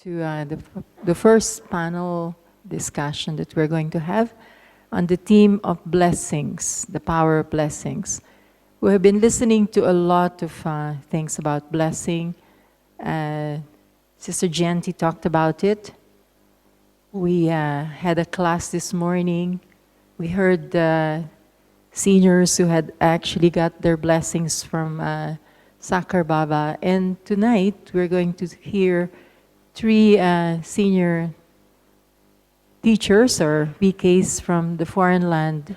to the first panel discussion that we're going to have on the theme of blessings, the power of blessings. We have been listening to a lot of things about blessing. Sister Genti talked about it. We had a class this morning. We heard seniors who had actually got their blessings from Sakar Baba. And tonight, we're going to hear three senior teachers or VKs from the foreign land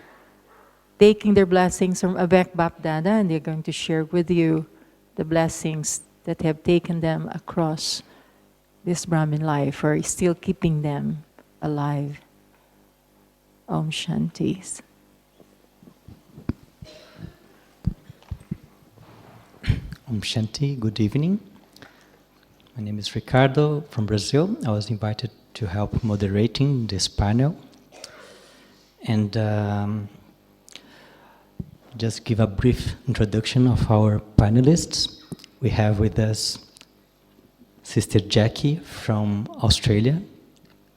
taking their blessings from Avek Bapdada, and they're going to share with you the blessings that have taken them across this Brahmin life or is still keeping them alive. Om Shanti. Om Shanti, good evening. My name is Ricardo from Brazil. I was invited to help moderating this panel. And just give a brief introduction of our panelists. We have with us Sister Jackie from Australia,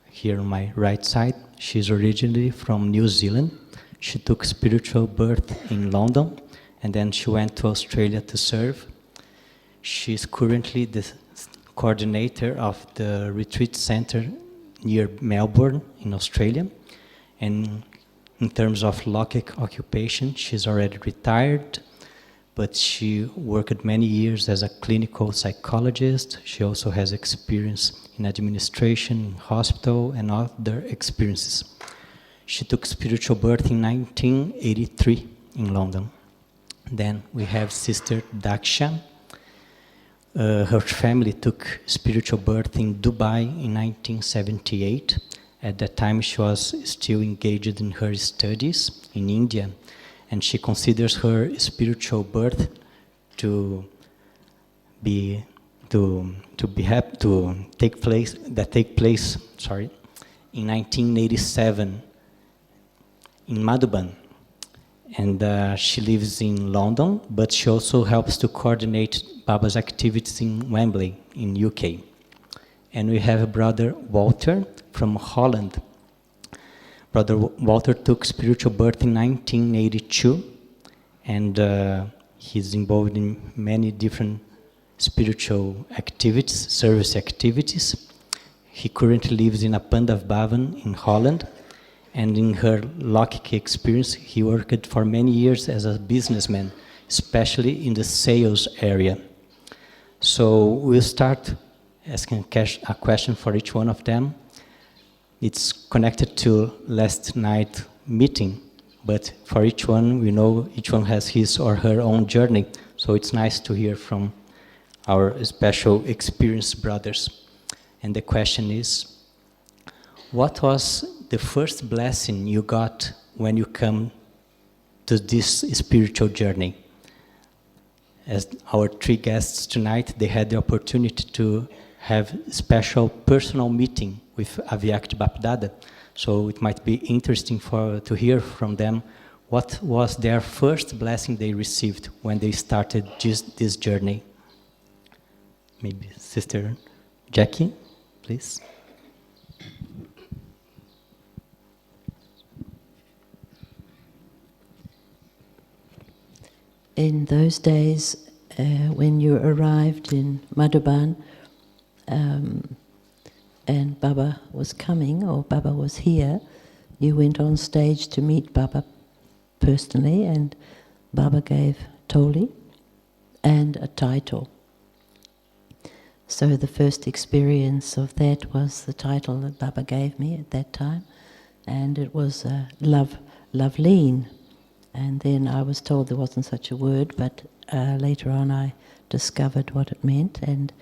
here on my right side. She's originally from New Zealand. She took spiritual birth in London, and then she went to Australia to serve. She's currently the coordinator of the retreat center near Melbourne in Australia. And in terms of Lokik occupation, she's already retired, but she worked many years as a clinical psychologist. She also has experience in administration, in hospital, and other experiences. She took spiritual birth in 1983 in London. Then we have Sister Daksha. Her family took spiritual birth in Dubai in 1978. At that time, she was still engaged in her studies in India, and she considers her spiritual birth to take place in 1987 in Madhuban. And she lives in London, but she also helps to coordinate Baba's activities in Wembley, in UK. And we have Brother Walter from Holland. Brother Walter took spiritual birth in 1982, and he's involved in many different spiritual activities, service activities. He currently lives in Apandav Bhavan in Holland, and in her Lokik experience, he worked for many years as a businessman, especially in the sales area. So we'll start asking a question for each one of them. It's connected to last night's meeting, but for each one, we know each one has his or her own journey, so it's nice to hear from our special experienced brothers. And the question is, what was the first blessing you got when you come to this spiritual journey? As our three guests tonight, they had the opportunity to have special personal meeting with Avyakt Bapdada. So it might be interesting to hear from them what was their first blessing they received when they started this journey. Maybe Sister Jackie, please. In those days, when you arrived in Madhuban, and Baba was coming, or Baba was here, you went on stage to meet Baba personally, and Baba gave Toli and a title. So the first experience of that was the title that Baba gave me at that time, and it was Loveleen. And then I was told there wasn't such a word, but later on I discovered what it meant, and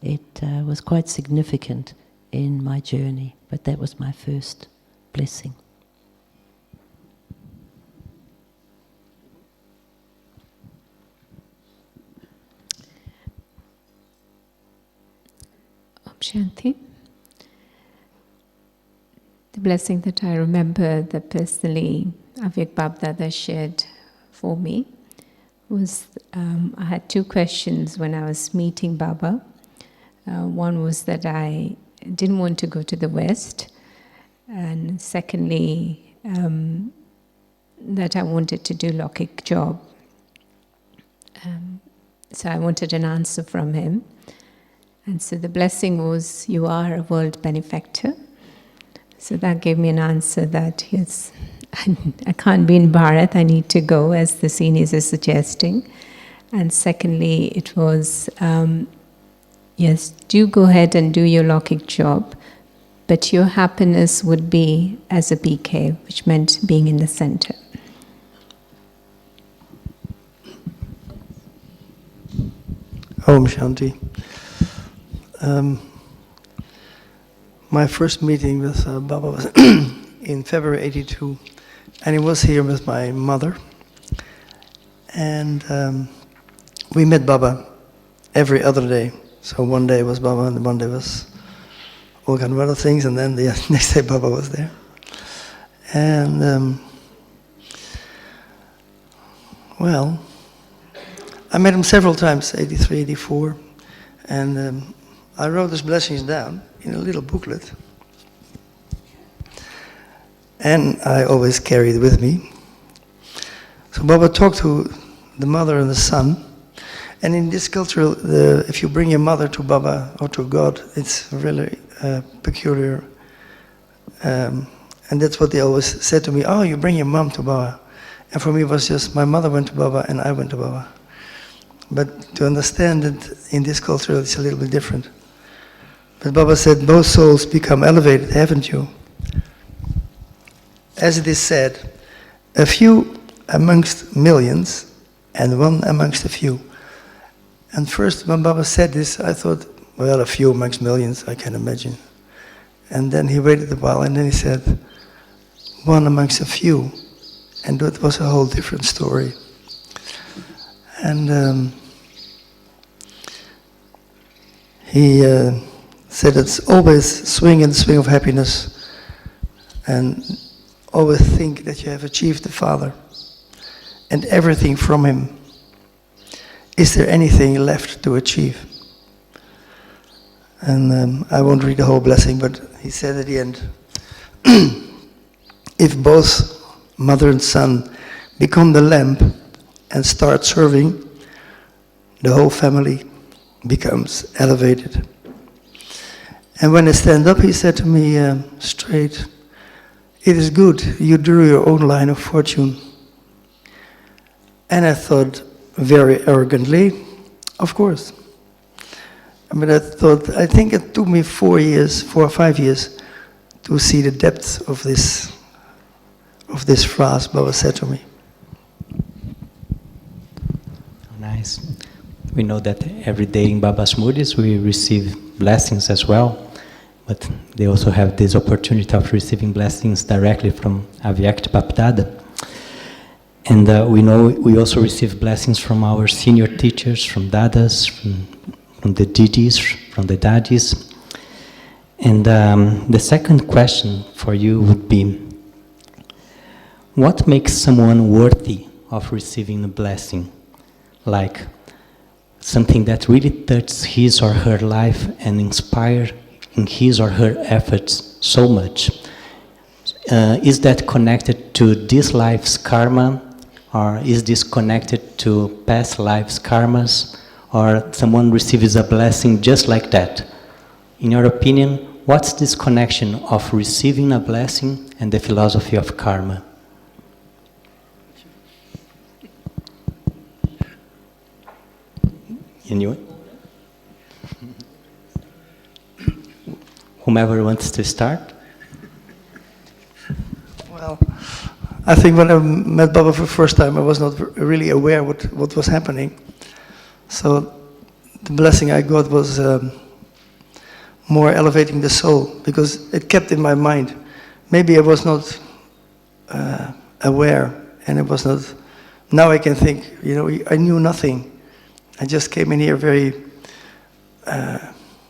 it was quite significant in my journey, but that was my first blessing. Om Shanti. The blessing that I remember that personally Avyak Bapdada shared for me was I had two questions when I was meeting Baba. One was that I didn't want to go to the West. And secondly, that I wanted to do Lokik job. So I wanted an answer from him. And so the blessing was, you are a world benefactor. So that gave me an answer that, yes, I can't be in Bharat, I need to go, as the seniors are suggesting. And secondly, it was, yes, do go ahead and do your Lokik job, but your happiness would be as a PK, which meant being in the center. Om Shanti. My first meeting with Baba was in February '82, and he was here with my mother. And we met Baba every other day. So one day was Baba, and one day was all kind of other things, and then the next day Baba was there. And well, I met him several times, '83, '84, and I wrote his blessings down in a little booklet. And I always carry it with me. So Baba talked to the mother and the son. And in this culture, if you bring your mother to Baba or to God, it's really peculiar. And that's what they always said to me, oh, you bring your mom to Baba. And for me it was just, my mother went to Baba and I went to Baba. But to understand that in this culture it's a little bit different. But Baba said, both souls become elevated, haven't you? As it is said, a few amongst millions and one amongst a few. And first when Baba said this, I thought, well, a few amongst millions, I can imagine. And then he waited a while and then he said, one amongst a few. And that was a whole different story. And he said it's always swing in the swing of happiness and always think that you have achieved the Father and everything from Him. Is there anything left to achieve? And I won't read the whole blessing, but he said at the end, if both mother and son become the lamp and start serving, the whole family becomes elevated. And when I stand up, he said to me straight, it is good, you drew your own line of fortune. And I thought very arrogantly, of course. I mean, I think it took me 4 or 5 years to see the depth of this phrase Baba said to me. Nice. We know that every day in Baba's Mudis we receive blessings as well, but they also have this opportunity of receiving blessings directly from Avyakt Bapdada. And we know we also receive blessings from our senior teachers, from Dadas, from the Didis, from the Dadis. And the second question for you would be, what makes someone worthy of receiving a blessing? Like something that really touches his or her life and inspires in his or her efforts so much. Is that connected to this life's karma, or is this connected to past life's karmas, or someone receives a blessing just like that? In your opinion, what's this connection of receiving a blessing and the philosophy of karma? Anyone? Whomever wants to start? Well, I think when I met Baba for the first time, I was not really aware what was happening. So the blessing I got was more elevating the soul, because it kept in my mind. Maybe I was not aware, and it was not. Now I can think, I knew nothing. I just came in here very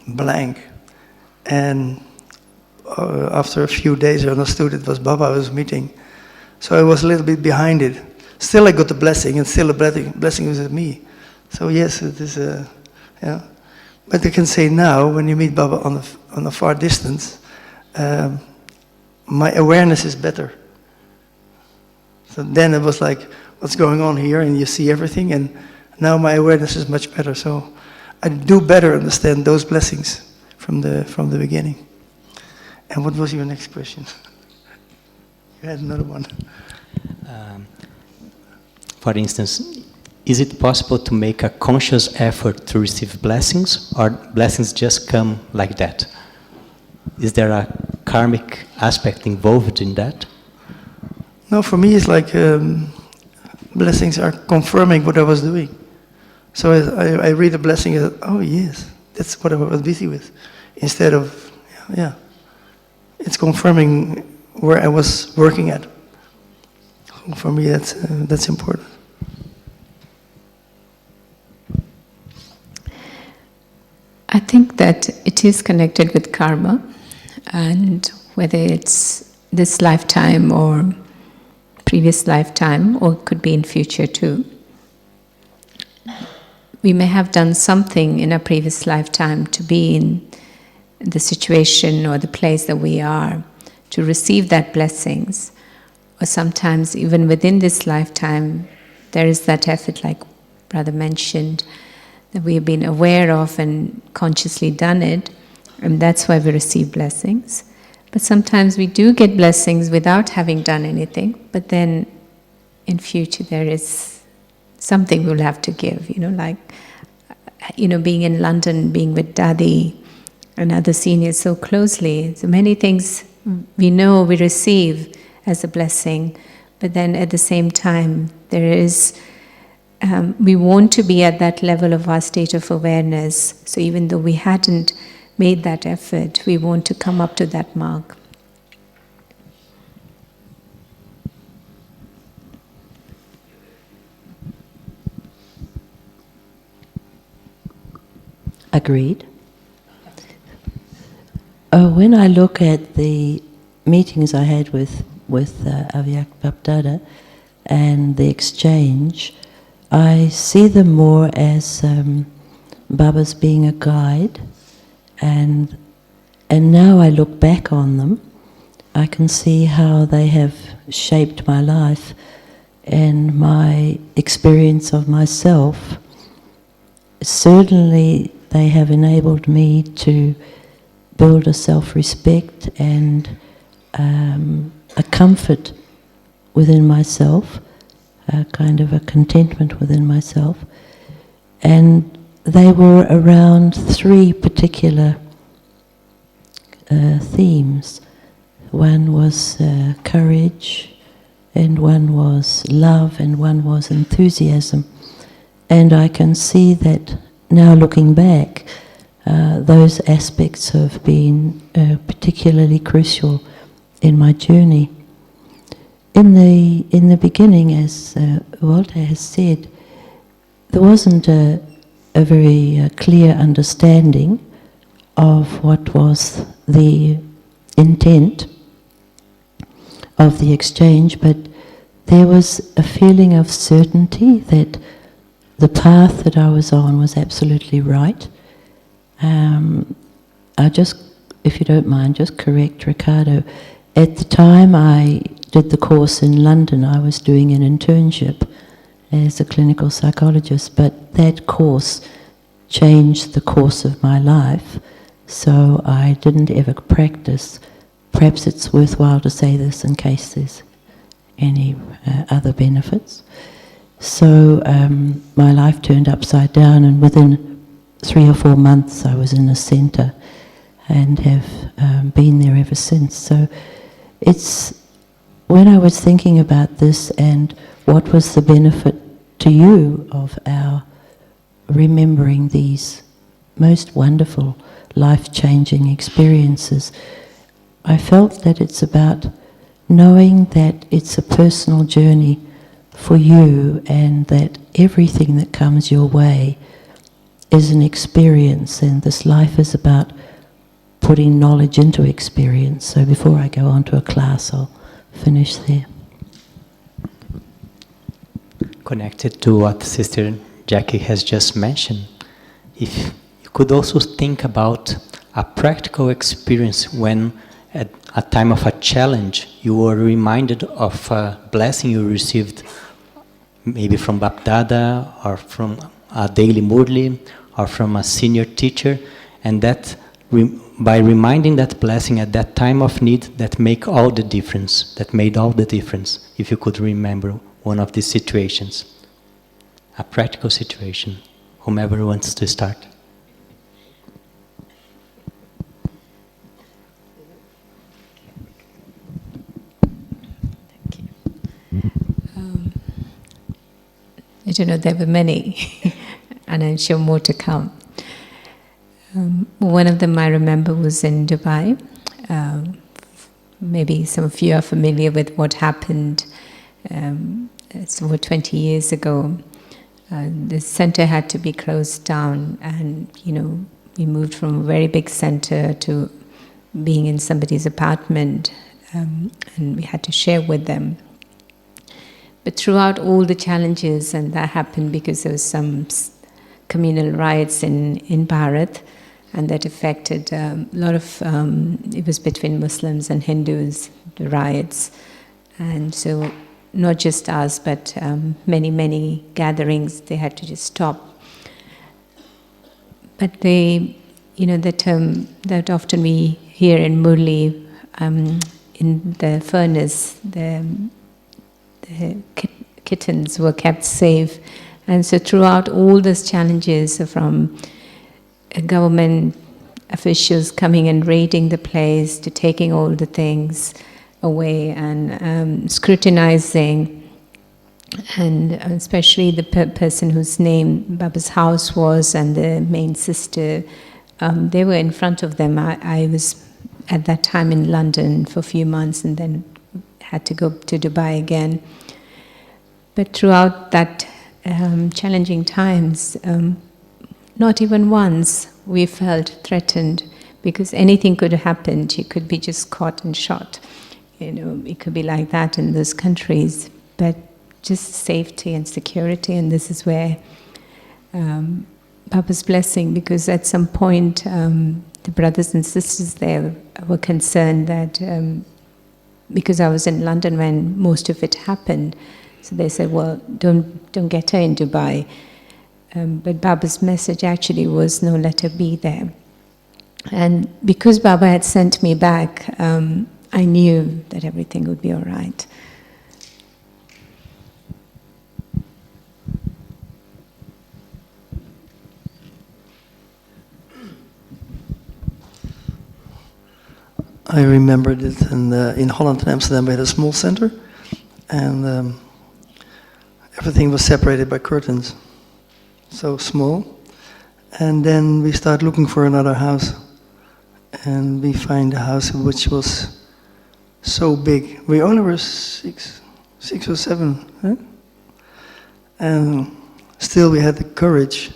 blank. And after a few days I understood it was Baba I was meeting. So I was a little bit behind it. Still I got the blessing, and still the blessing was with me. So yes, it is, yeah. But I can say now, when you meet Baba on a far distance, my awareness is better. So then it was like, what's going on here? And you see everything. And now my awareness is much better. So I do better understand those blessings from the beginning. And what was your next question? You had another one. For instance, is it possible to make a conscious effort to receive blessings, or blessings just come like that? Is there a karmic aspect involved in that? No, for me it's like blessings are confirming what I was doing. So I read a blessing and oh yes, that's what I was busy with. Instead of, yeah, it's confirming where I was working at. For me that's important. I think that it is connected with karma, and whether it's this lifetime or previous lifetime, or it could be in future too. We may have done something in a previous lifetime to be in the situation or the place that we are, to receive that blessings. Or sometimes even within this lifetime, there is that effort, like Brother mentioned, that we have been aware of and consciously done it, and that's why we receive blessings. But sometimes we do get blessings without having done anything, but then in future there is something we'll have to give, like, being in London, being with Daddy and other seniors so closely. So many things we know we receive as a blessing, but then at the same time there is we want to be at that level of our state of awareness. So even though we hadn't made that effort, we want to come up to that mark. Agreed. When I look at the meetings I had with Avyak Bapdada and the exchange, I see them more as Baba's being a guide, and now I look back on them, I can see how they have shaped my life and my experience of myself. Certainly they have enabled me to build a self-respect and a comfort within myself, a kind of a contentment within myself. And they were around three particular themes. One was courage, and one was love, and one was enthusiasm. And I can see that now looking back, those aspects have been particularly crucial in my journey. In the beginning, as Walter has said, there wasn't a very clear understanding of what was the intent of the exchange, but there was a feeling of certainty that the path that I was on was absolutely right. I just, if you don't mind, just correct Ricardo. At the time I did the course in London, I was doing an internship as a clinical psychologist, but that course changed the course of my life, so I didn't ever practice. Perhaps it's worthwhile to say this in case there's any other benefits. So my life turned upside down, and within 3 or 4 months I was in a centre and have been there ever since. So it's, when I was thinking about this and what was the benefit to you of our remembering these most wonderful life-changing experiences, I felt that it's about knowing that it's a personal journey for you, and that everything that comes your way is an experience, and this life is about putting knowledge into experience. So before I go on to a class, I'll finish there. Connected to what Sister Jackie has just mentioned, if you could also think about a practical experience when at a time of a challenge you were reminded of a blessing you received maybe from Bapdada or from a daily Murli or from a senior teacher, and that by reminding that blessing at that time of need, that made all the difference, if you could remember one of these situations. A practical situation, whomever wants to start. I don't know, there were many, and I'm sure more to come. One of them I remember was in Dubai. Maybe some of you are familiar with what happened. It's over 20 years ago. The center had to be closed down, and we moved from a very big center to being in somebody's apartment, and we had to share with them. But throughout all the challenges, and that happened because there was some communal riots in Bharat, and that affected a lot of, it was between Muslims and Hindus, the riots. And so not just us, but many gatherings, they had to just stop. But that often we hear in Murli, in the furnace, the kittens were kept safe. And so throughout all those challenges, from government officials coming and raiding the place to taking all the things away and scrutinizing, and especially the person whose name Baba's house was and the main sister, they were in front of them. I was at that time in London for a few months and then had to go to Dubai again. But throughout that challenging times, not even once we felt threatened, because anything could have happened. You could be just caught and shot. It could be like that in those countries. But just safety and security, and this is where Baba's blessing, because at some point the brothers and sisters there were concerned that because I was in London when most of it happened, so they said, well, don't get her in Dubai. But Baba's message actually was, no, let her be there. And because Baba had sent me back, I knew that everything would be all right. I remembered it in Holland and Amsterdam. We had a small center, and everything was separated by curtains, so small. And then we start looking for another house, and we find a house which was so big. We only were six or seven, right? And still we had the courage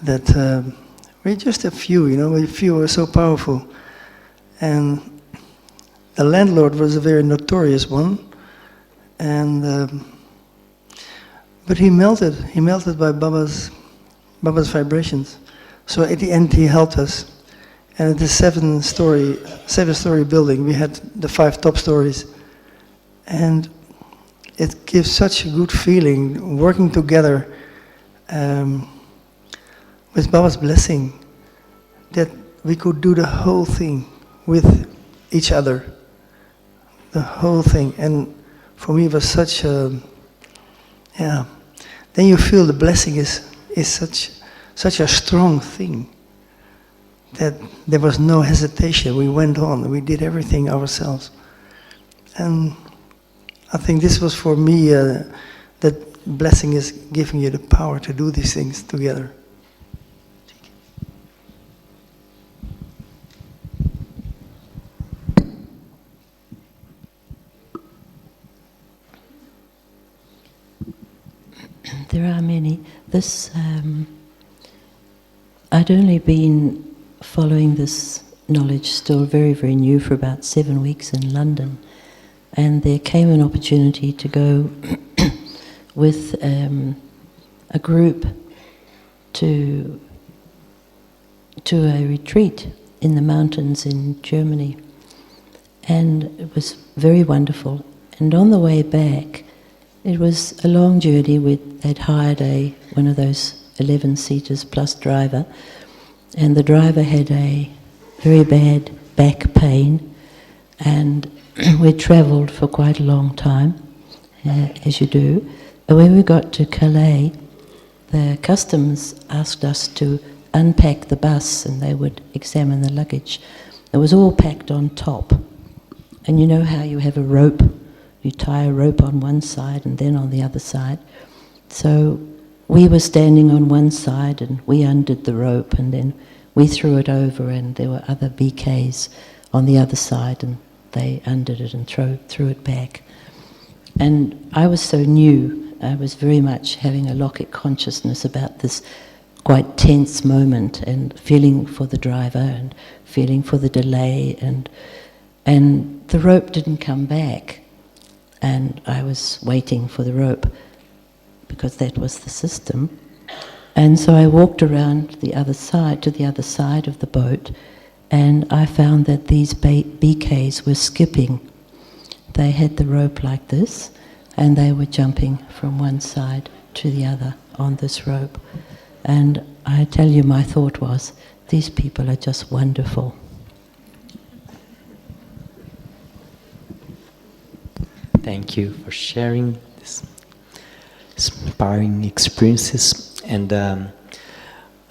that we're just a few, a few were so powerful. And the landlord was a very notorious one, and but he melted by Baba's vibrations. So at the end he helped us. And at the seven-story building, we had the 5 top stories. And it gives such a good feeling working together with Baba's blessing, that we could do the whole thing with each other, the whole thing. And for me it was such a, then you feel the blessing is such a strong thing, that there was no hesitation. We went on, we did everything ourselves. And I think this was for me, that blessing is giving you the power to do these things together. There are many. I'd only been following this knowledge, still very, very new, for about 7 weeks in London. And there came an opportunity to go with a group to to a retreat in the mountains in Germany. And it was very wonderful. And on the way back, it was a long journey. They'd hired one of those 11-seaters plus driver, and the driver had a very bad back pain, and we travelled for quite a long time, as you do. And when we got to Calais, the customs asked us to unpack the bus and they would examine the luggage. It was all packed on top. And you know how you have a rope? You tie a rope on one side and then on the other side. So we were standing on one side and we undid the rope and then we threw it over, and there were other BKs on the other side and they undid it and threw it back. And I was so new, I was very much having a Lockett consciousness about this quite tense moment, and feeling for the driver and feeling for the delay, and the rope didn't come back, and I was waiting for the rope because that was the system. And so I walked around to the other side of the boat, and I found that these BKs were skipping. They had the rope like this, and they were jumping from one side to the other on this rope. And I tell you, my thought was, these people are just wonderful. Thank you for sharing these inspiring experiences. And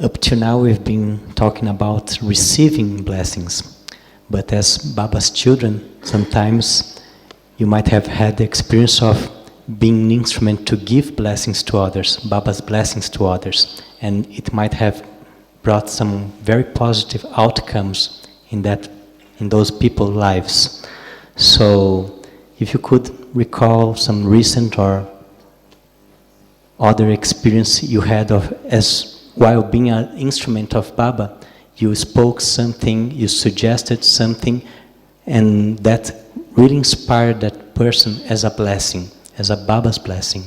up to now we've been talking about receiving blessings. But as Baba's children, sometimes you might have had the experience of being an instrument to give blessings to others, Baba's blessings to others. And it might have brought some very positive outcomes in those people's lives. So if you could recall some recent or other experience you had of, as while being an instrument of Baba, you spoke something, you suggested something, and that really inspired that person as a blessing, as a Baba's blessing.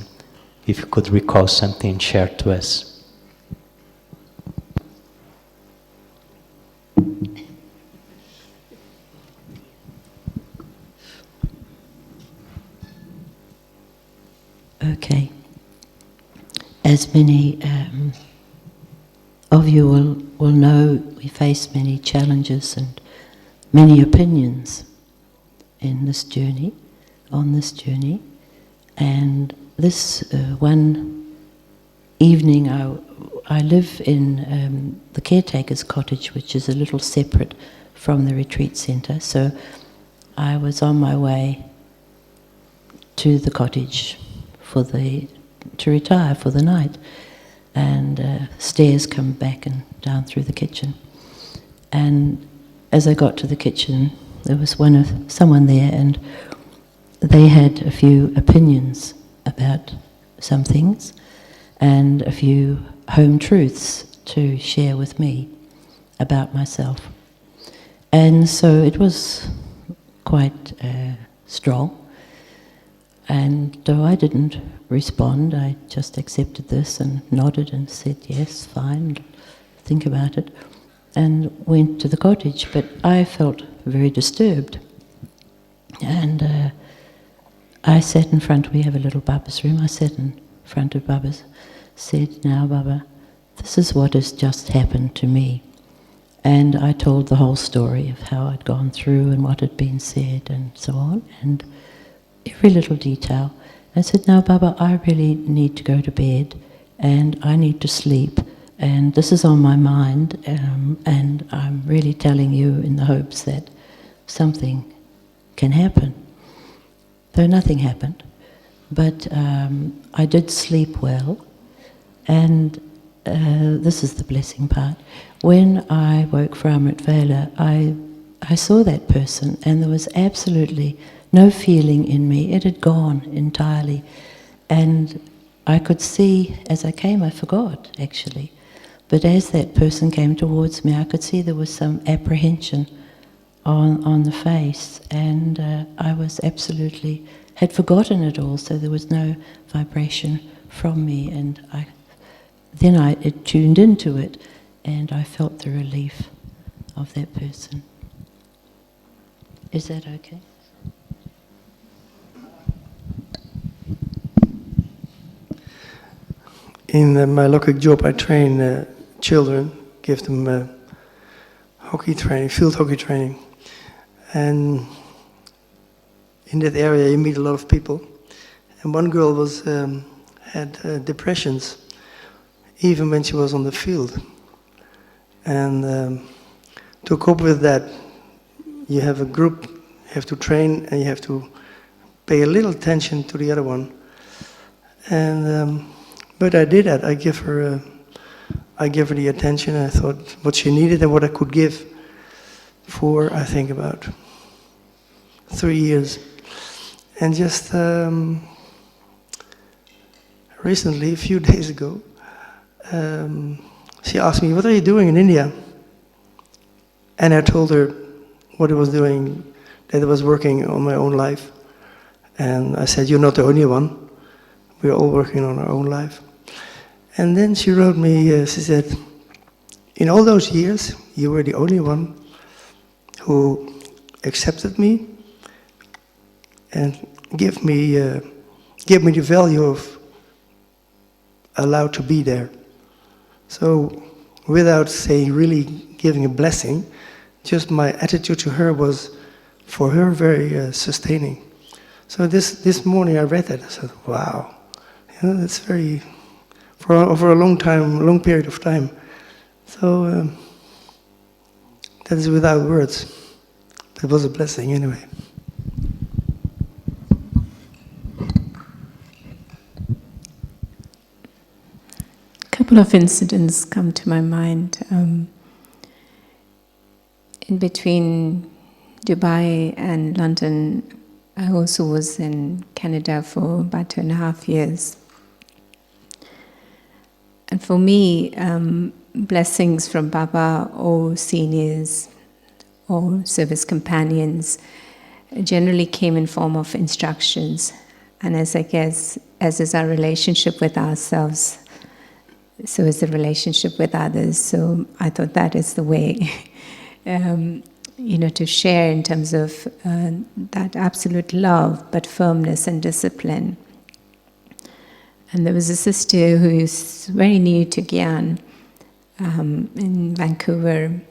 If you could recall something and share to us. Okay. As many of you will know, we face many challenges and many opinions in this journey, on this journey. And this one evening, I live in the caretaker's cottage, which is a little separate from the retreat centre. So I was on my way to the cottage to retire for the night, and stairs come back and down through the kitchen. And as I got to the kitchen, there was someone there, and they had a few opinions about some things and a few home truths to share with me about myself. And so it was quite strong. And though I didn't respond, I just accepted this and nodded and said, yes, fine, think about it, and went to the cottage. But I felt very disturbed. And I sat in front, we have a little Baba's room, I sat in front of Baba's, said, now Baba, this is what has just happened to me. And I told the whole story of how I'd gone through and what had been said and so on, and every little detail. I said, now Baba, I really need to go to bed and I need to sleep, and this is on my mind, and I'm really telling you in the hopes that something can happen. Though nothing happened, but I did sleep well, and this is the blessing part. When I woke from Amrit Vela, I saw that person, and there was absolutely no feeling in me. It had gone entirely. And I could see, as I came, I forgot, actually. But as that person came towards me, I could see there was some apprehension on the face. And I was absolutely, had forgotten it all, so there was no vibration from me. And it tuned into it. and I felt the relief of that person. Is that okay? In my local job, I train children, give them hockey training, field hockey training. And in that area, you meet a lot of people. And one girl had depressions, even when she was on the field. And to cope with that, you have a group, you have to train, and you have to pay a little attention to the other one. And but I did that. I give her the attention. I thought what she needed and what I could give for, I think, about 3 years. And just recently, a few days ago, she asked me, "What are you doing in India?" And I told her what I was doing, that I was working on my own life. And I said, "You're not the only one. We're all working on our own life." And then she wrote me, she said, "In all those years, you were the only one who accepted me and gave me the value of allowed to be there." So without saying, really giving a blessing, just my attitude to her was, for her, very sustaining. So this morning I read that, I said, wow, that's very, over a long period of time. So that is without words. That was a blessing anyway. A couple of incidents come to my mind. In between Dubai and London, I also was in Canada for about 2.5 years. And for me, blessings from Baba or seniors or service companions generally came in form of instructions. And as is our relationship with ourselves, so is the relationship with others. So I thought that is the way, to share in terms of that absolute love, but firmness and discipline. And there was a sister who is very new to Gyan in Vancouver,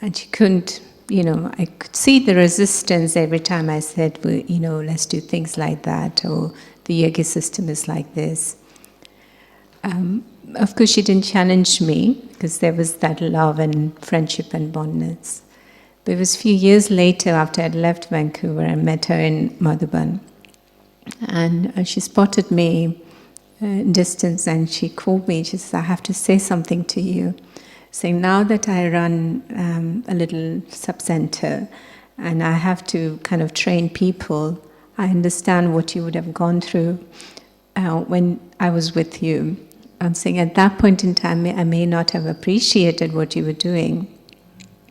and she couldn't, I could see the resistance every time I said, well, let's do things like that, or the yoga system is like this. Of course, she didn't challenge me, because there was that love and friendship and bondness. But it was a few years later, after I'd left Vancouver, I met her in Madhuban. And she spotted me in distance, and she called me. She said, "I have to say something to you." Saying, now that I run a little sub-center, and I have to kind of train people, I understand what you would have gone through when I was with you. I'm saying at that point in time, I may not have appreciated what you were doing,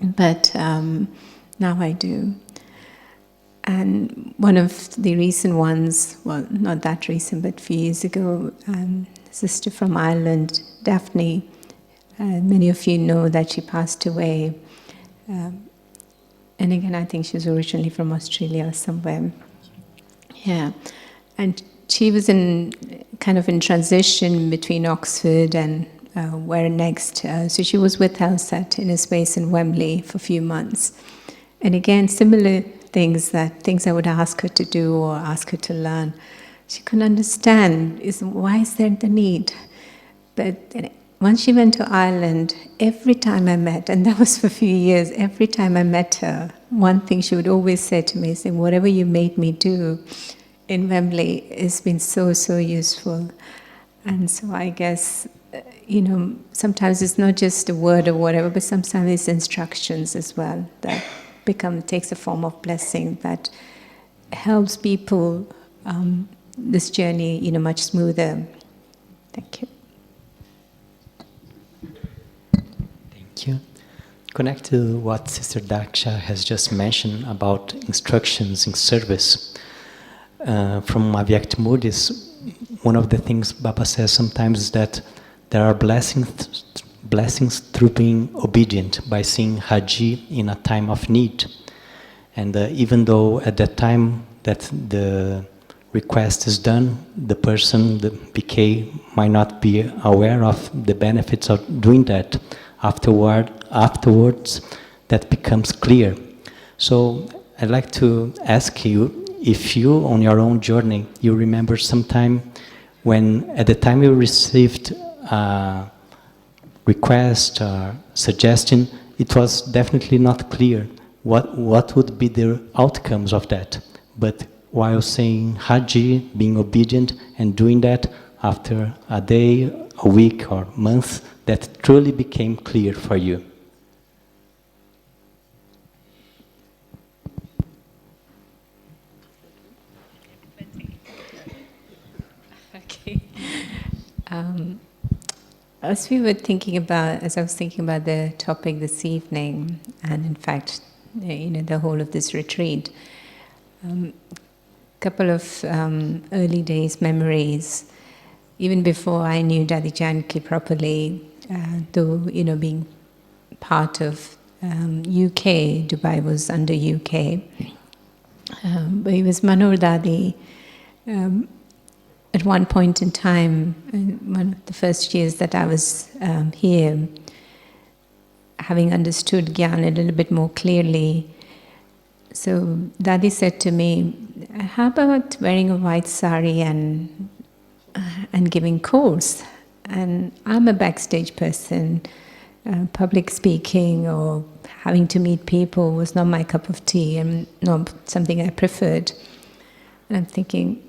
but now I do. And one of the recent ones, well, not that recent, but a few years ago, a sister from Ireland, Daphne, many of you know that she passed away. And again, I think she was originally from Australia or somewhere. Yeah. And she was in transition between Oxford and where next. So she was with Helsat in a space in Wembley for a few months. And again, similar things I would ask her to do or ask her to learn. She couldn't understand, why is there the need? But once she went to Ireland, every time I met, and that was for a few years, every time I met her, one thing she would always say to me, saying, "Whatever you made me do in Wembley has been so, so useful." And so I guess, sometimes it's not just a word or whatever, but sometimes it's instructions as well that takes a form of blessing that helps people this journey, much smoother. Thank you. Thank you. Connect to what Sister Daksha has just mentioned about instructions in service. From Avyaktamurtis, one of the things Baba says sometimes is that there are blessings blessings through being obedient, by seeing Haji in a time of need. And even though at that time that the request is done, the person, the PK, might not be aware of the benefits of doing that. Afterwards, that becomes clear. So I'd like to ask you, if you, on your own journey, you remember some time when, at the time you received a request or suggestion, it was definitely not clear what would be the outcomes of that. But while saying Haji, being obedient and doing that, after a day, a week or month, that truly became clear for you. Okay. As I was thinking about the topic this evening, and in fact, the whole of this retreat, couple of early days memories, even before I knew Dadi Janki properly, though being part of UK, Dubai was under UK, but it was Manor Dadi. At one point in time, in one of the first years that I was here, having understood Gyan a little bit more clearly, so Dadi said to me, how about wearing a white sari and giving course? And I'm a backstage person. Public speaking or having to meet people was not my cup of tea and not something I preferred. And I'm thinking,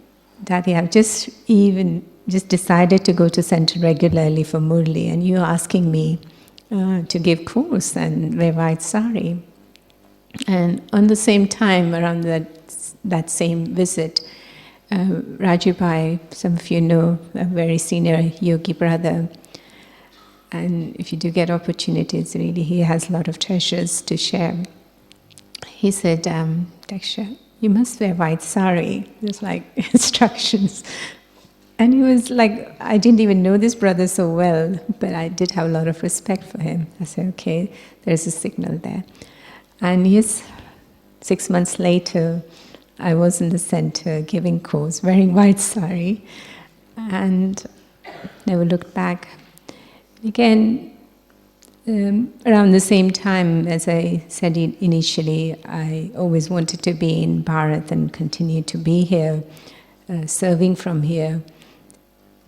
Daddy, I've just decided to go to center regularly for Murli, and you're asking me to give course and wear white sari. And on the same time, around that same visit, Raju Bhai, some of you know, a very senior yogi brother, and if you do get opportunities, really, he has a lot of treasures to share. He said, Daksha, you must wear white sari. There's like instructions. And he was like, I didn't even know this brother so well, but I did have a lot of respect for him. I said, okay, there's a signal there. And yes, 6 months later, I was in the center giving course, wearing white sari, and never looked back. Again, around the same time, as I said initially, I always wanted to be in Bharat and continue to be here, serving from here.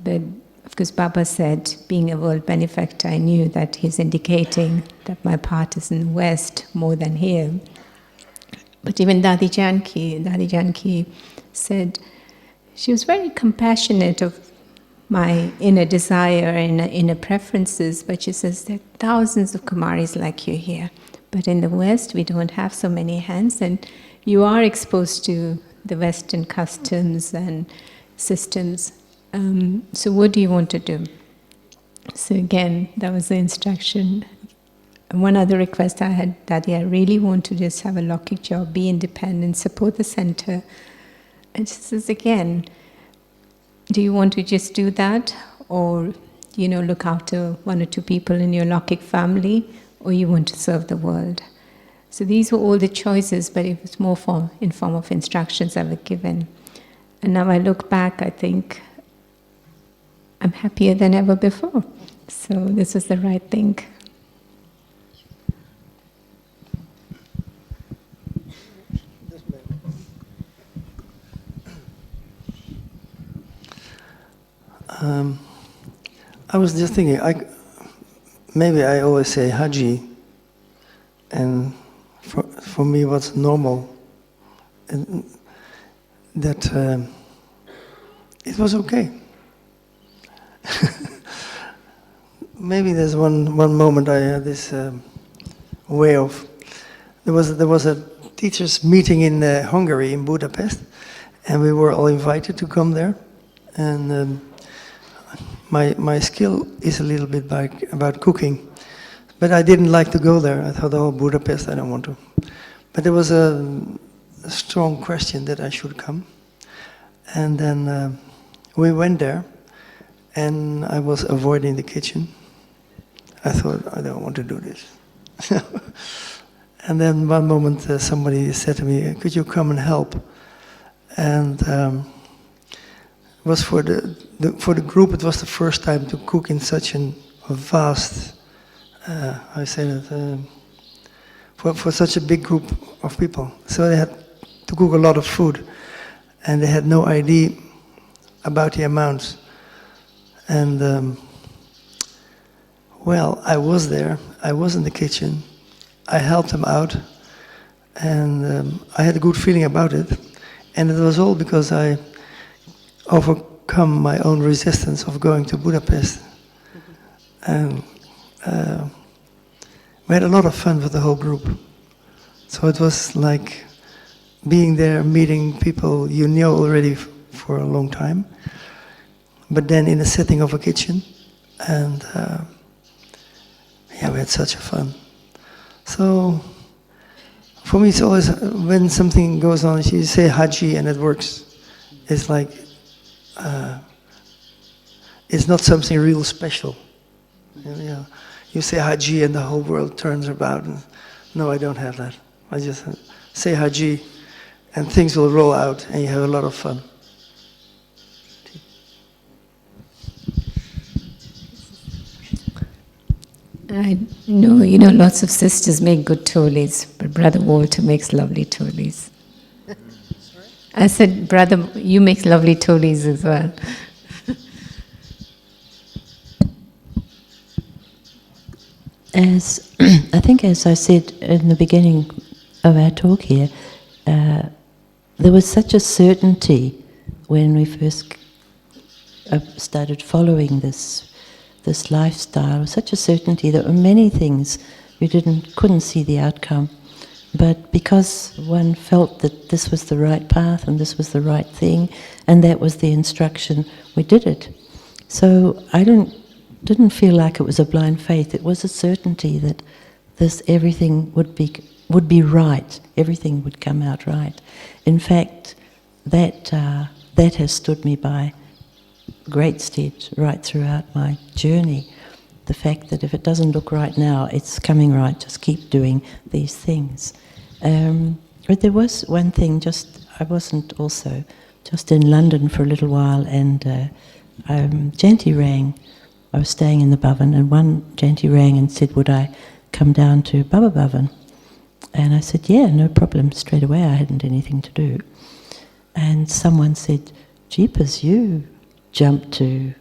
But of course, Baba said, being a world benefactor, I knew that he's indicating that my part is in the West more than here. But even Dadi Janki said, she was very compassionate of my inner desire and inner preferences, but she says there are thousands of Kumaris like you here. But in the West, we don't have so many hands, and you are exposed to the Western customs and systems. So what do you want to do? So again, that was the instruction. And one other request I had, Daddy, I really want to just have a Lokik job, be independent, support the center. And she says again, do you want to just do that, or look after one or two people in your Lokik family, or you want to serve the world? So these were all the choices, but it was more in form of instructions I was given. And now I look back, I think I'm happier than ever before. So this was the right thing. I was just thinking, maybe I always say Haji, and for me what's normal, and that it was okay. Maybe there's one moment I had this way of, there was a teachers meeting in Hungary, in Budapest, and we were all invited to come there, and my skill is a little bit about cooking, but I didn't like to go there. I thought, oh, Budapest, I don't want to. But there was a strong question that I should come. And then we went there, and I was avoiding the kitchen. I thought, I don't want to do this. And then one moment somebody said to me, could you come and help? And it was for the group, it was the first time to cook in such a vast, I say that, for such a big group of people. So they had to cook a lot of food, and they had no idea about the amounts. And well, I was there, I was in the kitchen, I helped them out, and I had a good feeling about it. And it was all because I overcome my own resistance of going to Budapest. And we had a lot of fun with the whole group. So it was like being there, meeting people you knew already for a long time, but then in the setting of a kitchen. And yeah, we had such a fun. So for me, it's always, when something goes on, you say Haji and it works. It's like, it's not something real special. You know, you say Haji and the whole world turns about. And, no, I don't have that. I just say Haji and things will roll out and you have a lot of fun. I know, lots of sisters make good tolis, but Brother Walter makes lovely tolis. I said, Brother, you make lovely tolis as well. As I think, as I said in the beginning of our talk here, there was such a certainty when we first started following this lifestyle, such a certainty that there were many things we couldn't see the outcome, but because one felt that this was the right path and this was the right thing and that was the instruction, we did it. So I didn't feel like it was a blind faith. It was a certainty that everything would be right. Everything would come out right. In fact, that has stood me by great stead right throughout my journey. The fact that if it doesn't look right now, it's coming right. Just keep doing these things. But there was one thing. I wasn't also just in London for a little while, and Janti rang. I was staying in the Bhavan, and one Janti rang and said, would I come down to Baba Bhavan? And I said, yeah, no problem, straight away. I hadn't anything to do. And someone said, jeepers, you jumped to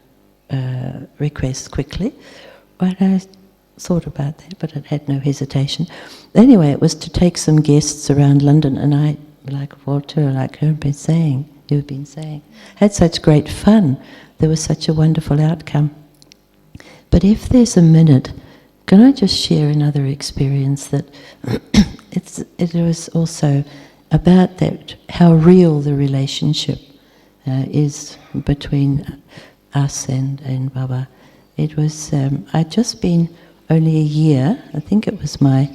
request quickly. But I thought about that, but I had no hesitation. Anyway, it was to take some guests around London, and I, like Walter, like you've been saying, had such great fun. There was such a wonderful outcome. But if there's a minute, can I just share another experience that it was also about that, how real the relationship is between us and Baba. It was, I'd just been only a year, I think it was my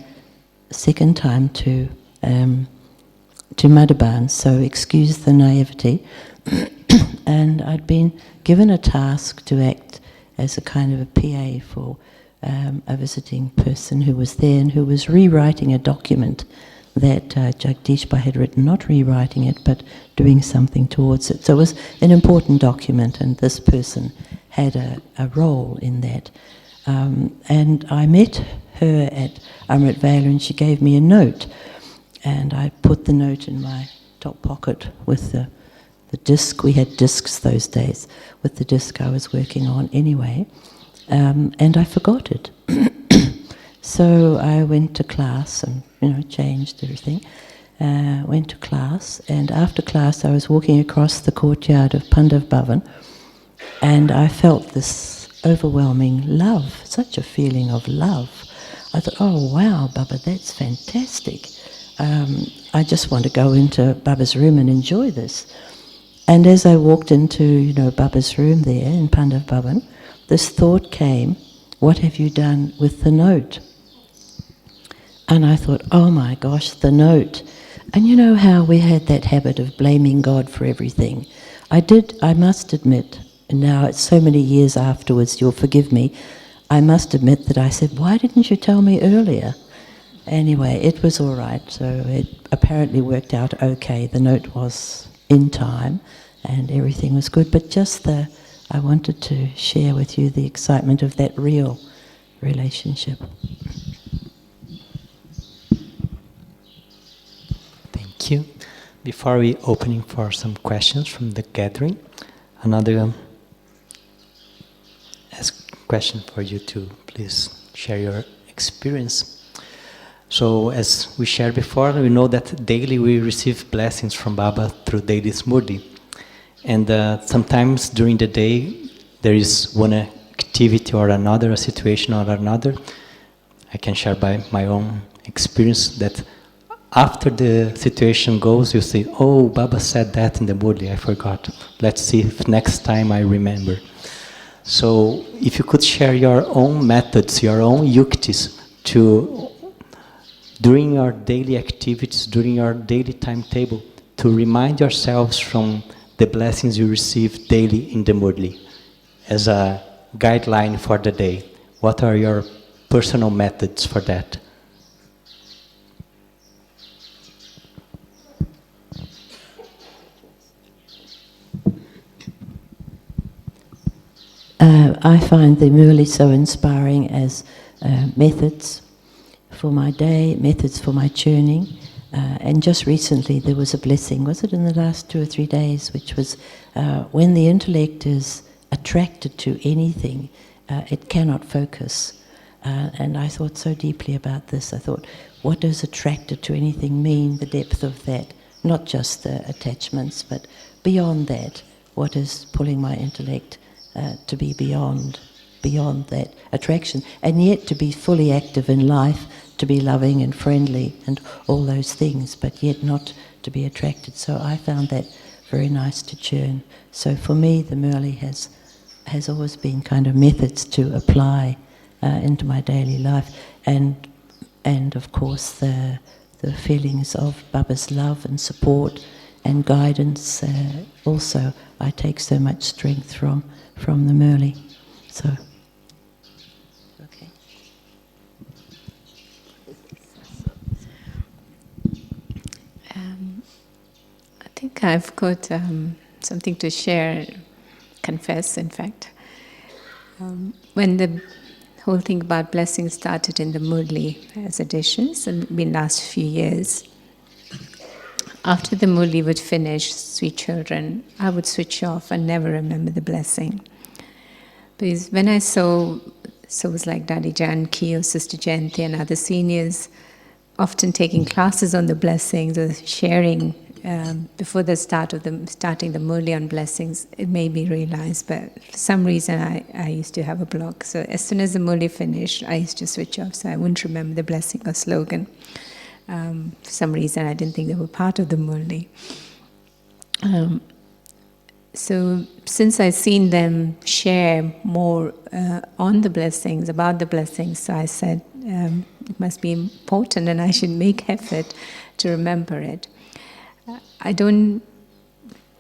second time to Madhuban, so excuse the naivety. And I'd been given a task to act as a kind of a PA for a visiting person who was there and who was rewriting a document that Jagdishpa had written, not rewriting it, but doing something towards it. So it was an important document, and this person had a role in that. And I met her at Amrit Vale, and she gave me a note, and I put the note in my top pocket with the disc. We had discs those days, with the disc I was working on anyway, and I forgot it. So I went to class and, changed everything. Went to class, and after class I was walking across the courtyard of Pandav Bhavan, and I felt this overwhelming love, such a feeling of love. I thought, oh wow, Baba, that's fantastic. I just want to go into Baba's room and enjoy this. And as I walked into, Baba's room there in Pandav Bhavan, this thought came, what have you done with the note? And I thought, oh my gosh, the note. And you know how we had that habit of blaming God for everything. I must admit, and now it's so many years afterwards, you'll forgive me, I must admit that I said, why didn't you tell me earlier? Anyway, it was all right, so it apparently worked out okay. The note was in time and everything was good, but just I wanted to share with you the excitement of that real relationship. Thank you. Before we opening for some questions from the gathering, another question for you to please share your experience. So as we shared before, we know that daily we receive blessings from Baba through daily smurti. And sometimes during the day there is one activity or another, a situation or another. I can share by my own experience that after the situation goes, you say, oh, Baba said that in the murli, I forgot. Let's see if next time I remember. So if you could share your own methods, your own yuktis to, during your daily activities, during your daily timetable, to remind yourselves from the blessings you receive daily in the murli as a guideline for the day. What are your personal methods for that? I find the murli so inspiring as methods for my day, methods for my churning. And just recently there was a blessing, was it in the last 2 or 3 days, which was when the intellect is attracted to anything, it cannot focus. And I thought so deeply about this. I thought, what does attracted to anything mean, the depth of that? Not just the attachments, but beyond that, what is pulling my intellect to be beyond that attraction, and yet to be fully active in life, to be loving and friendly and all those things, but yet not to be attracted. So I found that very nice to churn. So for me, the murli has always been kind of methods to apply into my daily life, and of course the feelings of Baba's love and support and guidance. Also, I take so much strength from the murli. So, okay. I think I've got something to share, confess, in fact. When the whole thing about blessing started in the murli as additions, and been last few years, after the murli would finish, sweet children, I would switch off and never remember the blessing. Because when I saw souls like Daddy Janki or Sister Jayanti and other seniors often taking classes on the blessings or sharing before the starting the murli on blessings, it made me realize, but for some reason I used to have a block. So as soon as the murli finished, I used to switch off, so I wouldn't remember the blessing or slogan. For some reason I didn't think they were part of the murli. So since I've seen them share more on the blessings, about the blessings, so I said it must be important and I should make effort to remember it. I don't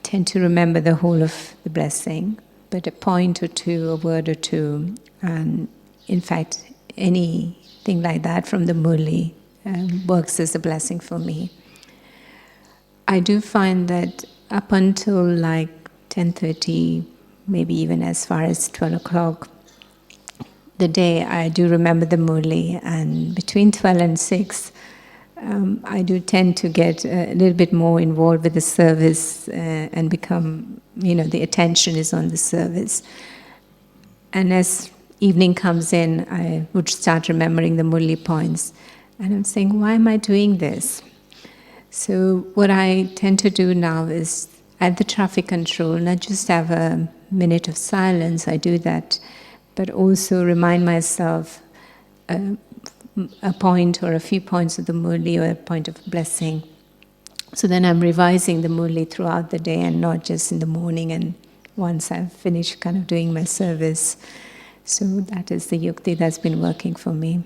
tend to remember the whole of the blessing, but a point or two, a word or two, and in fact anything like that from the murli works as a blessing for me. I do find that up until like 10:30, maybe even as far as 12 o'clock, the day I do remember the murli, and between 12 and 6, I do tend to get a little bit more involved with the service and become, the attention is on the service. And as evening comes in, I would start remembering the murli points. And I'm saying, why am I doing this? So what I tend to do now is, at the traffic control, not just have a minute of silence, I do that, but also remind myself a point or a few points of the murli or a point of blessing. So then I'm revising the murli throughout the day and not just in the morning and once I've finished kind of doing my service. So that is the yukti that's been working for me.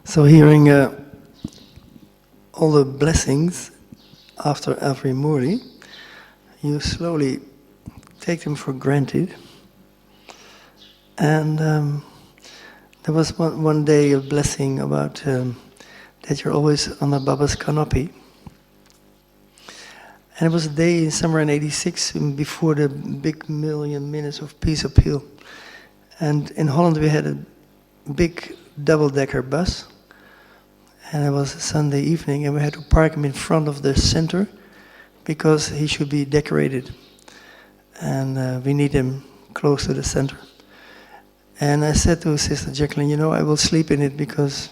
So hearing all the blessings after every murli, you slowly take them for granted. And there was one day a blessing about that you're always on the Baba's canopy. And it was a day somewhere in '86, before the big million minutes of peace appeal. And in Holland we had a big double-decker bus. And it was a Sunday evening, and we had to park him in front of the center because he should be decorated. And we need him close to the center. And I said to Sister Jacqueline, you know, I will sleep in it because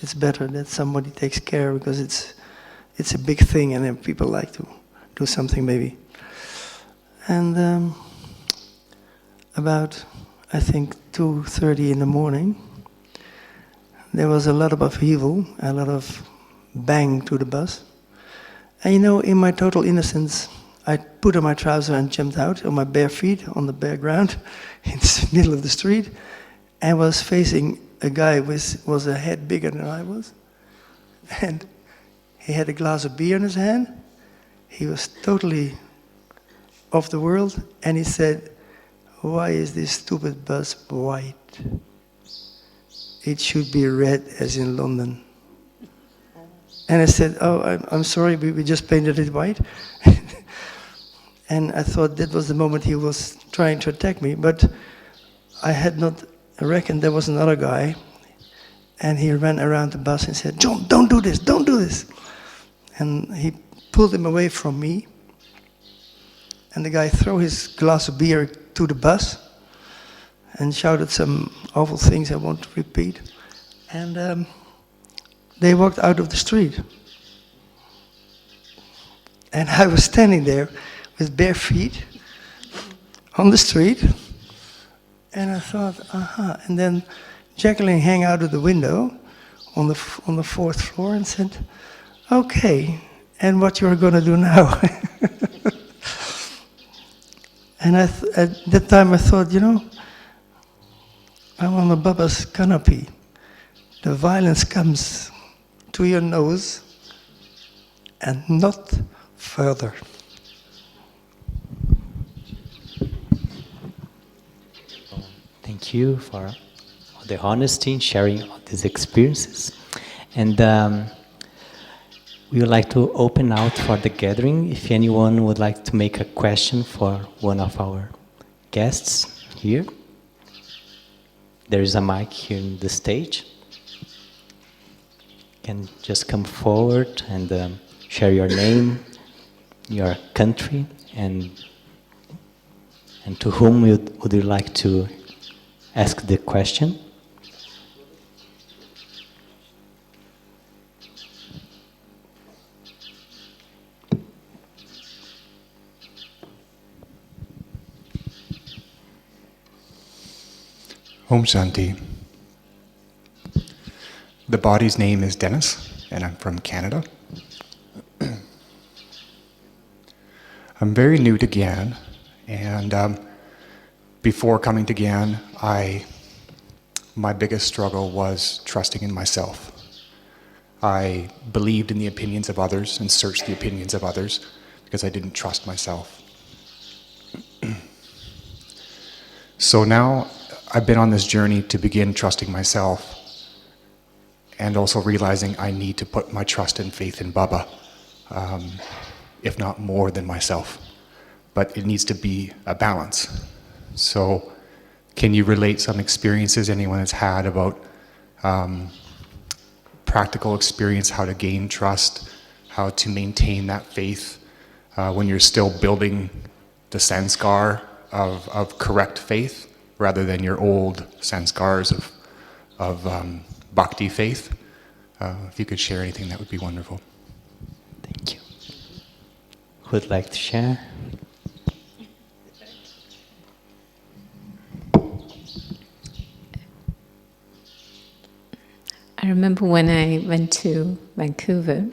it's better that somebody takes care, because it's a big thing and then people like to do something maybe. And about, I think, 2:30 in the morning, there was a lot of upheaval, a lot of bang to the bus. And you know, in my total innocence, I put on my trouser and jumped out on my bare feet on the bare ground in the middle of the street, and was facing a guy with was a head bigger than I was. And he had a glass of beer in his hand. He was totally off the world, and he said, "Why is this stupid bus white? It should be red as in London." And I said, "Oh, I'm sorry, we just painted it white." And I thought that was the moment he was trying to attack me, but I had not reckoned there was another guy, and he ran around the bus and said, "John, don't do this, don't do this." And he pulled him away from me, and the guy threw his glass of beer to the bus and shouted some awful things I won't repeat. And they walked out of the street. And I was standing there with bare feet on the street, and I thought, aha. And then Jacqueline hung out of the window on the fourth floor and said, "Okay, and what you're going to do now?" And at that time I thought, you know, I'm on the Baba's canopy. The violence comes to your nose and not further. Thank you for the honesty in sharing all these experiences. And we would like to open out for the gathering. If anyone would like to make a question for one of our guests here, there is a mic here on the stage. You can just come forward and share your name, your country, and to whom would you like to ask the question? Om Shanti. The body's name is Dennis, and I'm from Canada. I'm very new to Gyan, and before coming to Gyan, my biggest struggle was trusting in myself. I believed in the opinions of others and searched the opinions of others because I didn't trust myself. So now I've been on this journey to begin trusting myself, and also realizing I need to put my trust and faith in Baba, if not more than myself. But it needs to be a balance. So can you relate some experiences anyone has had about practical experience, how to gain trust, how to maintain that faith when you're still building the sanskar of correct faith, rather than your old sanskars of bhakti faith? If you could share anything, that would be wonderful. Thank you. Who would like to share? I remember when I went to Vancouver,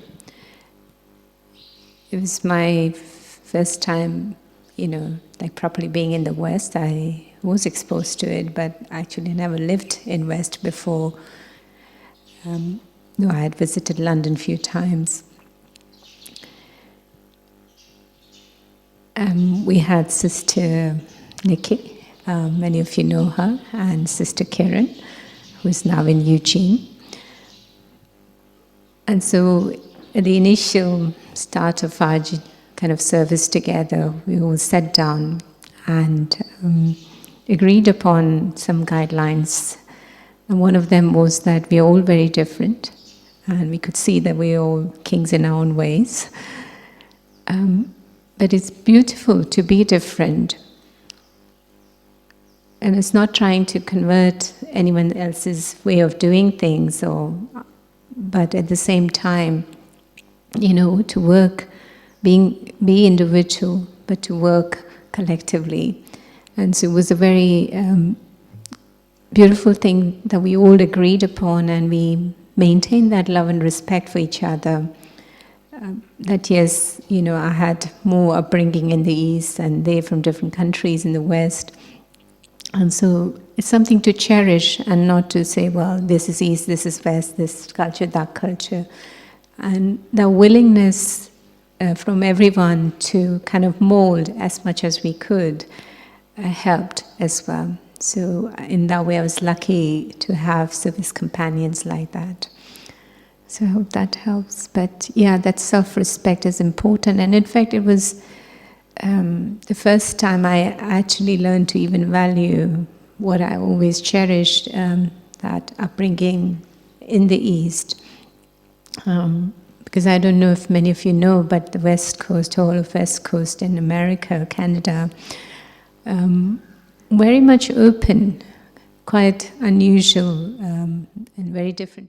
it was my first time, like properly being in the West. I was exposed to it, but actually never lived in West before. No, I had visited London a few times. We had Sister Nikki, many of you know her, and Sister Karen, who is now in Eugene. And so at the initial start of our kind of service together, we all sat down and agreed upon some guidelines. And one of them was that we are all very different, and we could see that we are all kings in our own ways. But it's beautiful to be different. And it's not trying to convert anyone else's way of doing things, but at the same time, to work, be individual, but to work collectively. And so it was a very beautiful thing that we all agreed upon, and we maintained that love and respect for each other. That yes, I had more upbringing in the East and they from different countries in the West. And so it's something to cherish and not to say, well, this is East, this is West, this culture, that culture. And the willingness from everyone to kind of mold as much as we could helped as well. So in that way I was lucky to have service companions like that. So I hope that helps. But yeah, that self-respect is important. And in fact, it was the first time I actually learned to even value what I always cherished, that upbringing in the East. Because I don't know if many of you know, but the West Coast, whole of West Coast in America, Canada, very much open, quite unusual, and very different.